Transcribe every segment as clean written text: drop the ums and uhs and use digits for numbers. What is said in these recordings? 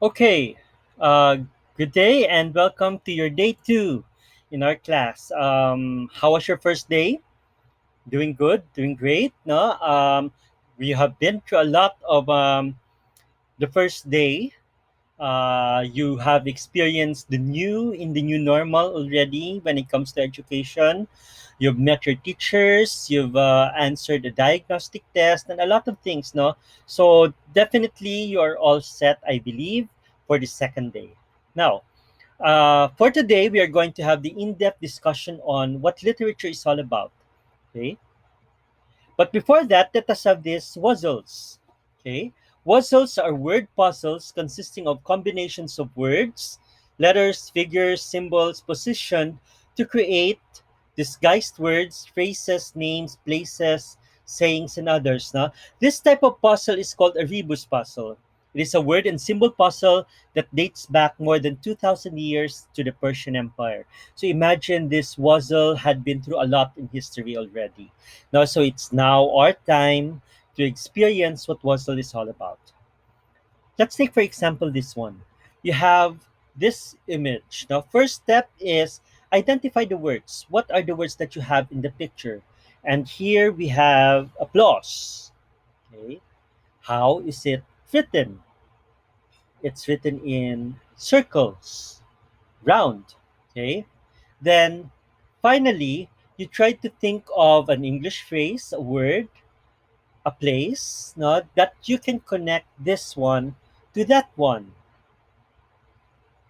Okay, uh, good day and welcome to your day two in our class. How was your first day? Doing good, doing great. No, we have been through a lot of the first day. You have experienced the new in the new normal already when it comes to education. You've met your teachers, you've answered the diagnostic test, and a lot of things. No, so definitely you're all set, I believe, for the second day. Now, for today, we are going to have the in-depth discussion on what literature is all about. Okay, but before that, let us have these puzzles. Okay, puzzles are word puzzles consisting of combinations of words, letters, figures, symbols positioned to create disguised words, phrases, names, places, sayings, and others. Now, this type of puzzle is called a rebus puzzle. It is a word and symbol puzzle that dates back more than 2,000 years to the Persian Empire. So imagine this puzzle had been through a lot in history already. Now, so it's now our time to experience what Wassup is all about. Let's take, for example, this one. You have this image. Now, first step is identify the words. What are the words that you have in the picture? And here we have applause. Okay. How is it written? It's written in circles, round. Okay. Then finally, you try to think of an English phrase, a word, a place, no, that you can connect this one to that one.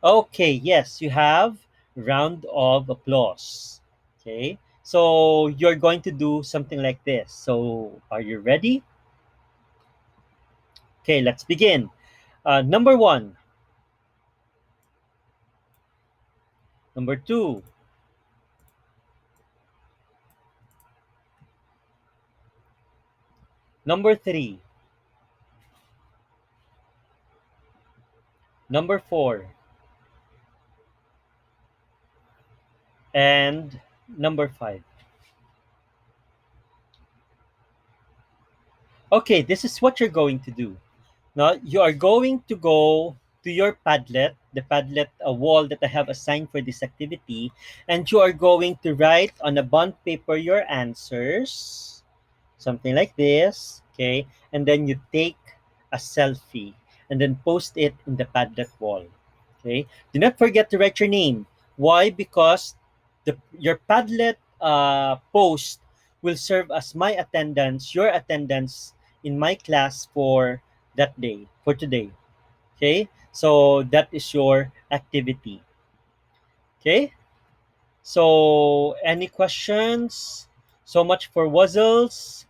Okay, yes, you have round of applause. Okay, so you're going to do something like this. So are you ready? Okay, let's begin. Number one, number two, number three, number four, and number five. Okay, this is what you're going to do. Now, you are going to go to your Padlet, the Padlet wall that I have assigned for this activity, and you are going to write on a bond paper your answers, something like this, okay? And then you take a selfie and then post it in the Padlet wall, okay? Do not forget to write your name. Why? Because your Padlet post will serve as my attendance, your attendance in my class for that day, for today. Okay? So that is your activity. Okay? So any questions? So much for wuzzles.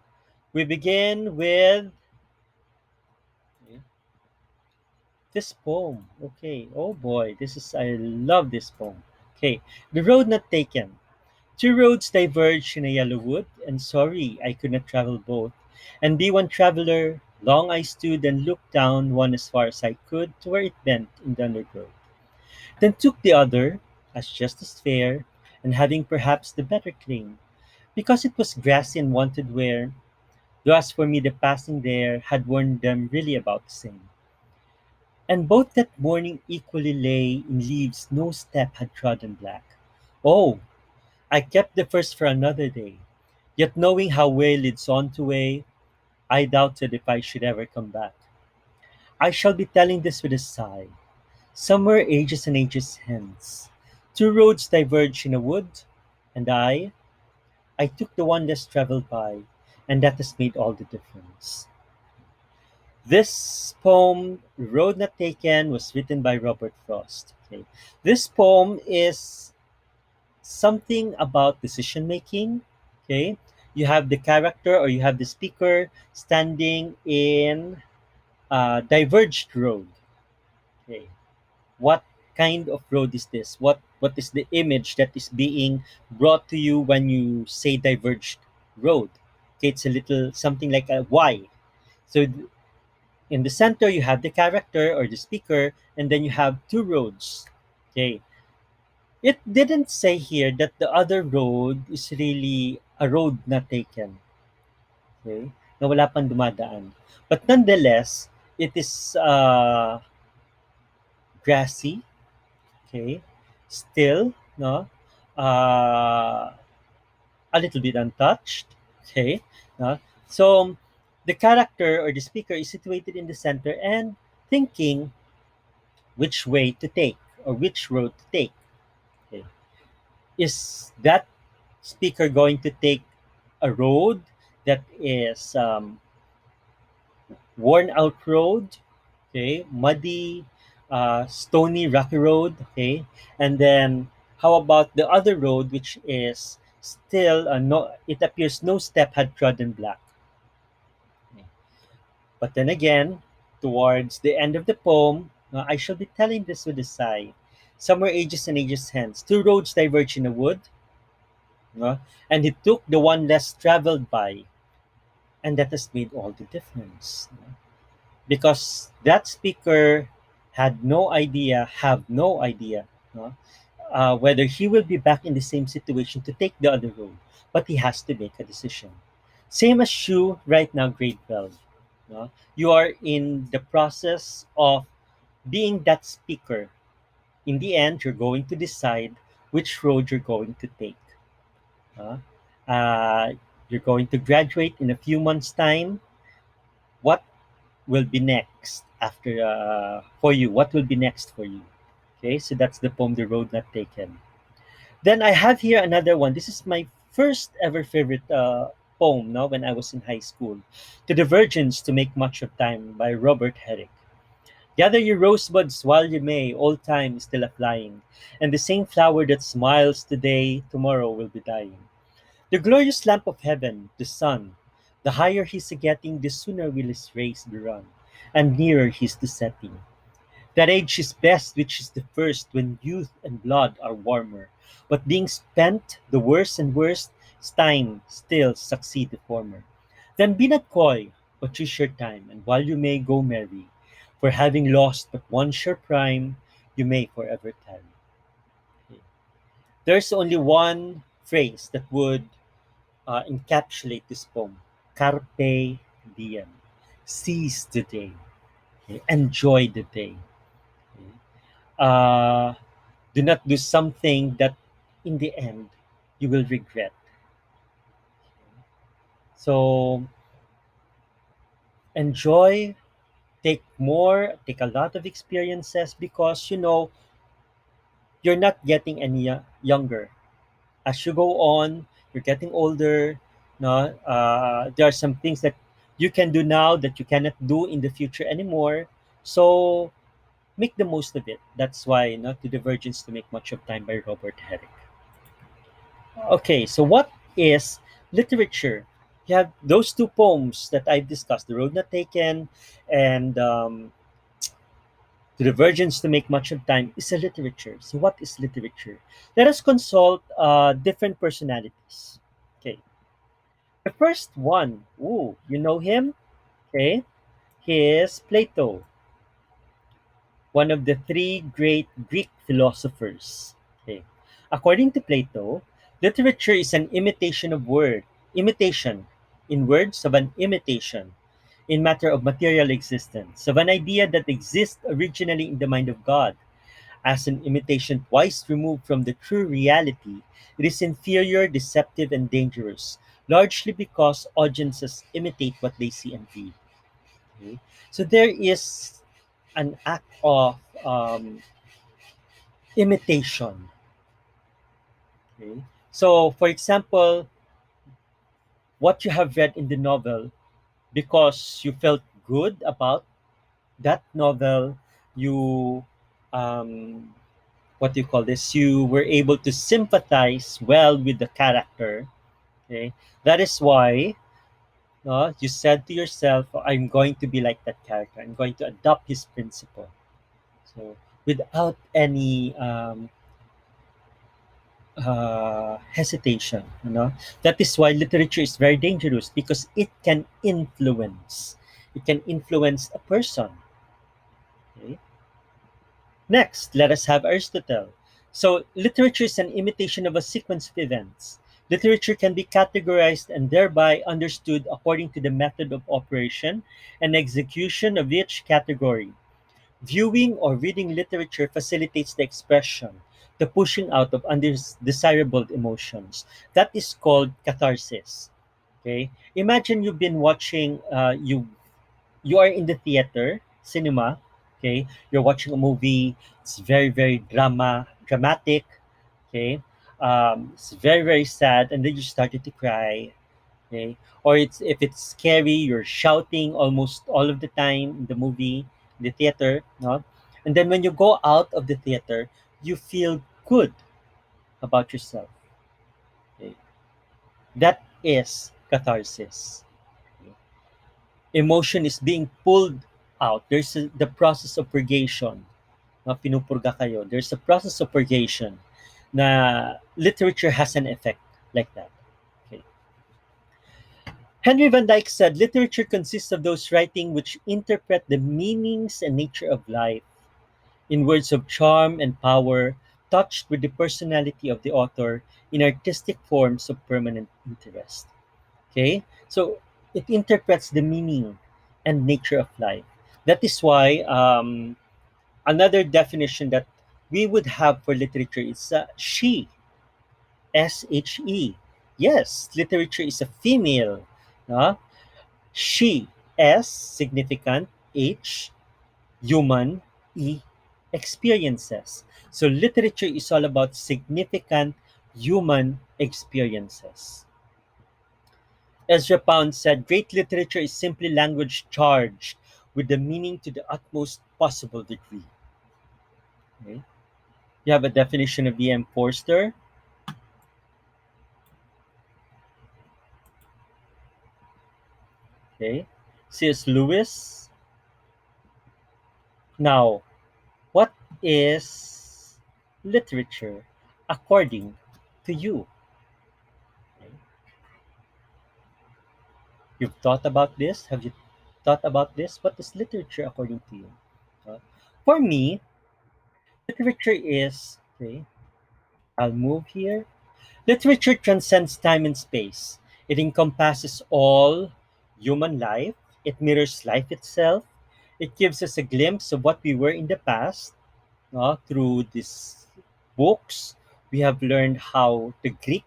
We begin with this poem. Okay. Oh boy, this is I love this poem. Okay. The road not taken. Two roads diverged in a yellow wood, and sorry I could not travel both. And be one traveler, long I stood and looked down one as far as I could to where it bent in the undergrowth. Then took the other, as just as fair, and having perhaps the better claim, because it was grassy and wanted wear, though as for me the passing there had worn them really about the same. And both that morning equally lay in leaves no step had trodden black. Oh, I kept the first for another day. Yet knowing how way leads on to way, I doubted if I should ever come back. I shall be telling this with a sigh. Somewhere ages and ages hence, two roads diverged in a wood, and I took the one less traveled by, and that has made all the difference. This poem, Road Not Taken, was written by Robert Frost. Okay. This poem is something about decision making. Okay, you have the character or you have the speaker standing in a diverged road. Okay, what kind of road is this? What is the image that is being brought to you when you say diverged road? Okay, it's a little something like a Y. So in the center you have the character or the speaker, and then you have two roads. Okay, it didn't say here that the other road is really a road not taken, okay? Na wala pang dumadaan. But nonetheless, it is grassy, okay, still, no, uh, a little bit untouched, okay. No? So the character or the speaker is situated in the center and thinking which way to take or which road to take. Okay. Is that speaker going to take a road that is worn out road, okay, muddy, stony, rocky road, okay, and then how about the other road which is still no? It appears no step had trodden black. But then again, towards the end of the poem, I shall be telling this with a sigh. Somewhere ages and ages hence, two roads diverge in a wood, and he took the one less traveled by, and that has made all the difference. Because that speaker had no idea, have no idea, no, whether he will be back in the same situation to take the other road, but he has to make a decision. Same as you right now, grade 12. No? You are in the process of being that speaker. In the end, you're going to decide which road you're going to take. no? Uh, you're going to graduate in a few months' time. What will be next after for you? What will be next for you? Okay, so that's the poem, "The Road Not Taken." Then I have here another one. This is my first ever favorite poem. Now, when I was in high school, "To the Virgins to Make Much of Time" by Robert Herrick. Gather your rosebuds while you may, old time is still a flying, and the same flower that smiles today, tomorrow will be dying. The glorious lamp of heaven, the sun, the higher he's a getting, the sooner will his rays be run, and nearer he's the setting. That age is best which is the first, when youth and blood are warmer. But being spent, the worse and worst, time still succeed the former. Then be not coy, but choose your time, and while you may go merry, for having lost but once your prime, you may forever tarry. There's only one phrase that would encapsulate this poem: Carpe diem. Seize the day. Okay? Enjoy the day. Okay? Uh, do not do something that in the end you will regret. So enjoy, take a lot of experiences, because you're not getting any younger. As you go on, you're getting older. No, there are some things that you can do now that you cannot do in the future anymore. So make the most of it. That's why, not to divergence to make much of time by Robert Herrick. Okay, so what is literature? You have those two poems that I've discussed, "The Road Not Taken" and "To the Virgins to Make Much of Time" is a literature. So what is literature? Let us consult different personalities. Okay, the first one, ooh, you know him? Okay, he is Plato, one of the three great Greek philosophers. Okay. According to Plato, literature is an imitation in words of an imitation, in matter of material existence, of an idea that exists originally in the mind of God. As an imitation twice removed from the true reality, it is inferior, deceptive, and dangerous, largely because audiences imitate what they see and read. Okay? So there is an act of imitation. Okay? So, for example, what you have read in the novel, because you felt good about that novel, you, what do you call this? You were able to sympathize well with the character. Okay, that is why you said to yourself, "I'm going to be like that character. I'm going to adopt his principle." So, without any hesitation, that is why literature is very dangerous, because it can influence a person. Okay? Next, let us have Aristotle. So literature is an imitation of a sequence of events. Literature can be categorized and thereby understood according to the method of operation and execution of each category. Viewing or reading literature facilitates the expression, the pushing out of undesirable emotions. That is called catharsis. Okay, imagine you've been watching. You are in the theater, cinema. Okay, you're watching a movie. It's very dramatic. Okay, it's very sad, and then you started to cry. Okay, or it's if it's scary, you're shouting almost all of the time in the movie, in the theater. No, and then when you go out of the theater, you feel good about yourself. Okay, that is catharsis. Okay. Emotion is being pulled out. The process of purgation. Na pinupurga kayo. There's a process of purgation na literature has an effect like that. Okay. Henry Van Dyke said, literature consists of those writing which interpret the meanings and nature of life in words of charm and power, touched with the personality of the author in artistic forms of permanent interest. Okay? So it interprets the meaning and nature of life. That is why another definition that we would have for literature is she, S-H-E. Yes, literature is a female. Uh, she, S, significant, H, human, E, experiences. So literature is all about significant human experiences. Ezra Pound said, great literature is simply language charged with the meaning to the utmost possible degree. Okay? You have a definition of E.M. Forster. Okay. C.S. Lewis. Now, what is literature according to you? Okay. You've thought about this? Have you thought about this? What is literature according to you? Uh, for me, literature is, okay, I'll move here. Literature transcends time and space. It encompasses all human life. It mirrors life itself. It gives us a glimpse of what we were in the past. Through these books, we have learned how the Greek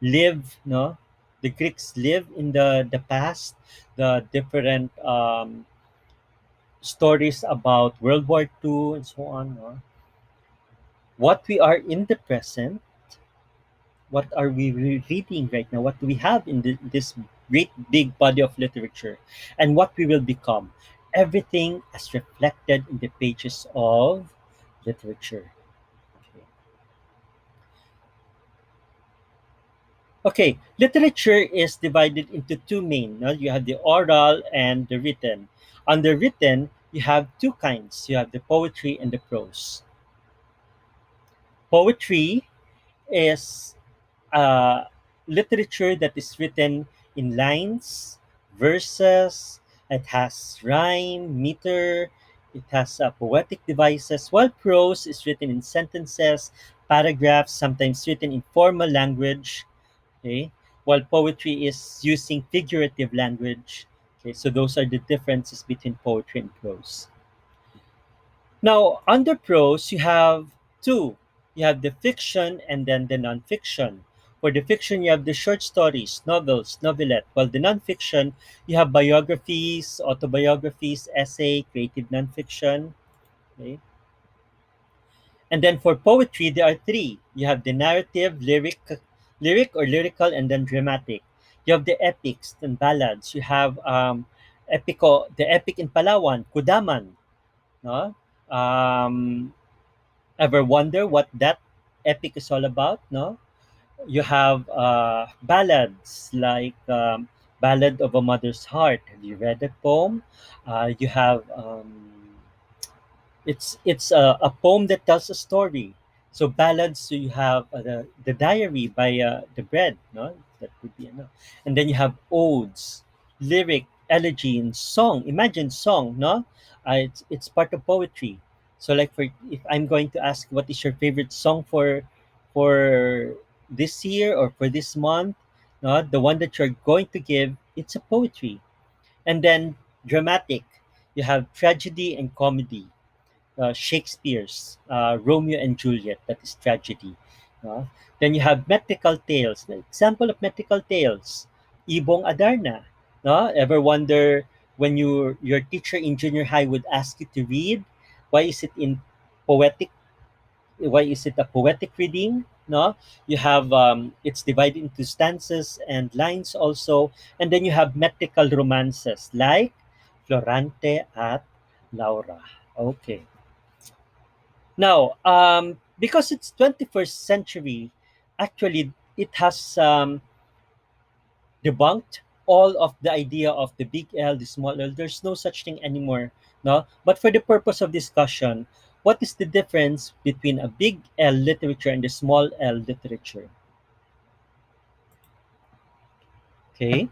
live. No, the Greeks live in the past. The different stories about World War II and so on. No? What we are in the present, what are we reading right now, what do we have in this great big body of literature, and what we will become. Everything is reflected in the pages of literature. Okay. Okay, literature is divided into two main. No? You have the oral and the written. On the written, you have two kinds. You have the poetry and the prose. Poetry is literature that is written in lines, verses, it has rhyme, meter, it has poetic devices, while prose is written in sentences, paragraphs, sometimes written in formal language, okay? While poetry is using figurative language. Okay, so those are the differences between poetry and prose. Now, under prose, you have two. You have the fiction and then the nonfiction. For the fiction, you have the short stories, novels, novelette. While the nonfiction, you have biographies, autobiographies, essay, creative nonfiction. Okay? And then for poetry, there are three. You have the narrative, lyric or lyrical, and then dramatic. You have the epics and ballads. You have the epic in Palawan, Kudaman. No? Um, Ever wonder what that epic is all about? No, you have ballads like "Ballad of a Mother's Heart." Have you read that poem? You have it's a poem that tells a story. So ballads, so you have the diary by the bread, no, that would be enough. And then you have odes, lyric, elegy, and song. Imagine song, no, it's part of poetry. So like for if I'm going to ask what is your favorite song for this year or for this month, no, the one that you're going to give, it's a poetry. And then dramatic, you have tragedy and comedy. Shakespeare's Romeo and Juliet, that is tragedy. No? Then you have metrical tales. The example of metrical tales, Ibong Adarna. No? Ever wonder when your teacher in junior high would ask you to read, why is it in poetic? Why is it a poetic reading? No, you have it's divided into stanzas and lines also, and then you have metrical romances like Florante at Laura. Okay. Now, because it's 21st century, actually, it has debunked all of the idea of the big L, the small L. There's no such thing anymore. No? But for the purpose of discussion, what is the difference between a big L literature and the small L literature? Okay.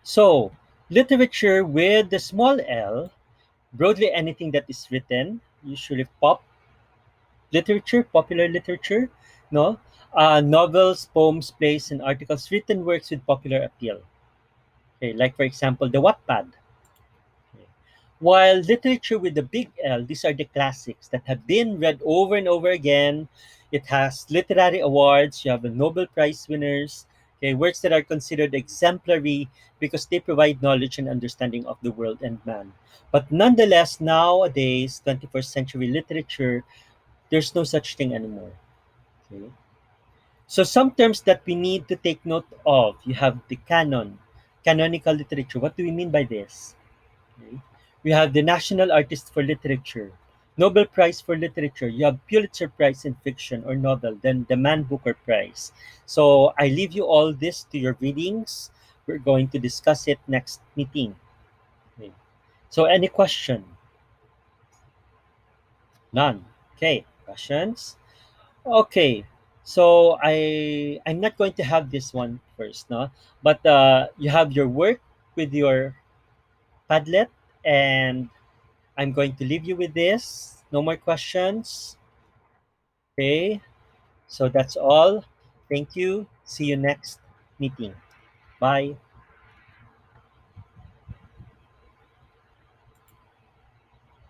So, literature with the small L, broadly anything that is written, usually pop literature, popular literature, no? Novels, poems, plays, and articles, written works with popular appeal. Okay, like for example, the Wattpad. Okay. While literature with the big L, these are the classics that have been read over and over again. It has literary awards. You have the Nobel Prize winners. Okay, works that are considered exemplary because they provide knowledge and understanding of the world and man. But nonetheless, nowadays, 21st century literature, there's no such thing anymore. Okay. So some terms that we need to take note of. You have the canon, canonical literature. What do we mean by this? Okay. We have the National Artist for Literature, Nobel Prize for Literature. You have Pulitzer Prize in Fiction or Novel, then the Man Booker Prize. So I leave you all this to your readings. We're going to discuss it next meeting. Okay. So any question? None. Okay. Questions? Okay. So I'm not going to have this one first, no? But you have your work with your Padlet, and I'm going to leave you with this. No more questions. Okay. So that's all. Thank you. See you next meeting. Bye.